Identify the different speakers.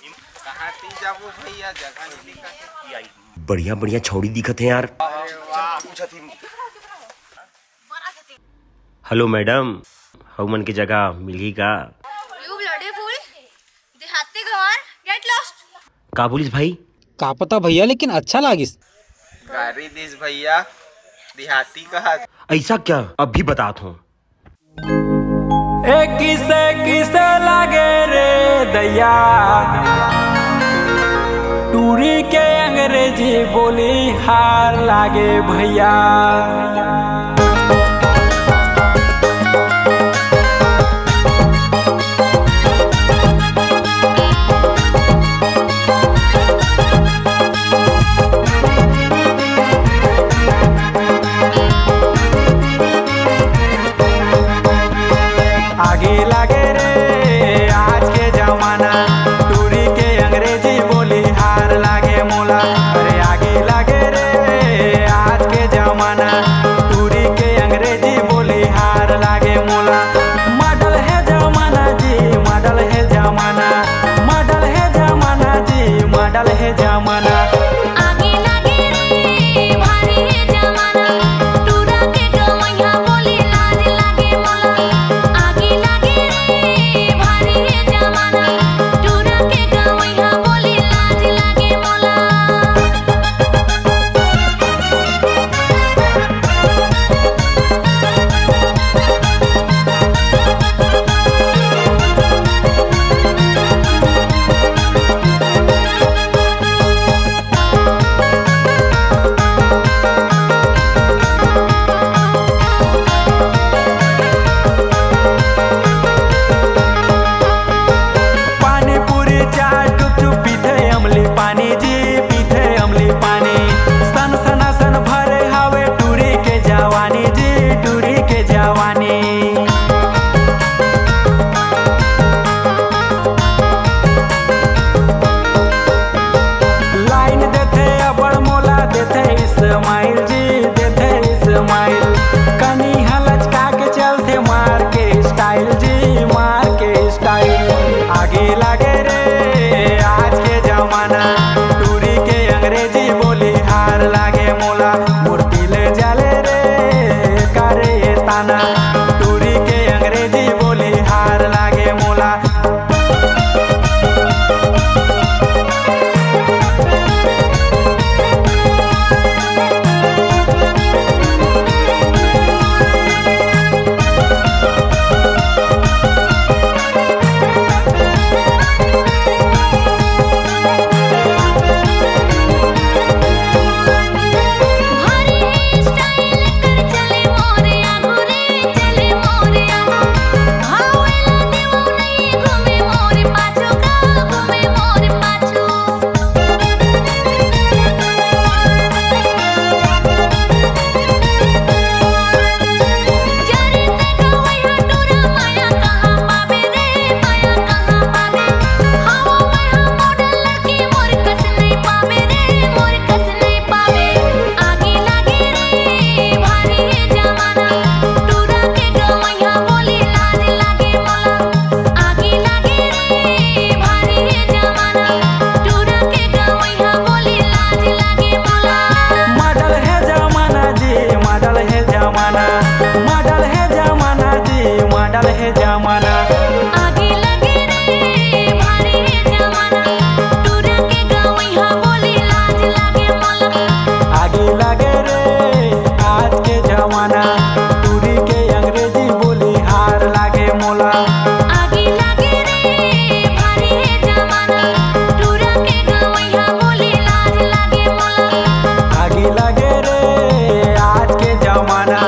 Speaker 1: भैया जगह नहीं दिखत।
Speaker 2: बढ़िया बढ़िया छौड़ी दिखत है यार। हेलो मैडम, हमन के जगह मिली का?
Speaker 3: You bloody fool! देहाती गंवार, get lost!
Speaker 2: का बोलिस भाई?
Speaker 4: का पता भैया, लेकिन अच्छा लागिस।
Speaker 1: गाड़ी दिस भैया, देहाती कहा।
Speaker 2: ऐसा क्या? अब भी बतात हूँ।
Speaker 5: किसे किसे लागे रे दैया, टूरी के अंग्रेजी बोली हार लागे भैया। आगे लागे रे आज के जमाना, टूरी के अंग्रेजी बोली हार लागे मोला। अरे आगे लागे रे आज के जमाना, टूरी के अंग्रेजी बोली हार लागे मोला। मॉडल है जमाना जी, मॉडल है जमाना, मॉडल है जमाना जी, मॉडल है जमाना।
Speaker 3: आगे लागे रे भारी है जमाना, टूरा के गवैया बोली लाज लागे मोला। आगे लागे रे भारी है जमाना, टूरा के गवैया बोली लाज लागे मोला।
Speaker 5: पानी पूरी चाय चुप चुप पीते अमली पानी जी, पीते अमली पानी। सन सना सन भरे हवे टूरी के जवानी जी, टूरी के जवानी। लाइन देते अबड़ मोला, देते इस्माइल जी, देते इस्माइल। कनी हलचका के चलते मार के स्टाइल जी, मार के स्टाइल। आगे लागे रे आज के जमाना, टूरी के अंग्रेजी बोली हार लागे मोला। मूर्ति ले जाले रे करे ये ताना, टूरी के अंग्रेजी बोली हार लागे मोला।
Speaker 3: भारी स्टाइल कर चले मोरे आगो रे, चले मोरे आगो। हावेला देवो नहीं घूमे मोरे पाछो का, घूमे मोरे पाछो। जरे ते गवैया टूरा माया कहाँ पावे रे, माया कहाँ पावे। हावो मैं मॉडल लड़की मोर कस नहीं पावे रे, मोर कस नहीं पावे। आगे लागे रे भारी है जमाना, टूरा के गवैया बोली लाज लागे मोला। आगे लागे रे भारी है जमाना, टूरा के गवैया बोली लाज लागे मोला।
Speaker 5: मॉडल है जमाना जी, मॉडल है जमाना, मॉडल है जमाना जी, मॉडल है जमाना।
Speaker 3: आगे लगे रे भारी है जमाना, टूरा के गवैया बोली लाज लागे मोला।
Speaker 5: आगे लगे रे आज के जमाना, टूरी के अंग्रेजी बोली हार लागे मोला।
Speaker 3: आगे लगे रे भारी है जमाना, टूरा के गवैया बोली लाज लागे मोला।
Speaker 5: आगे लगे रे आज के जमाना,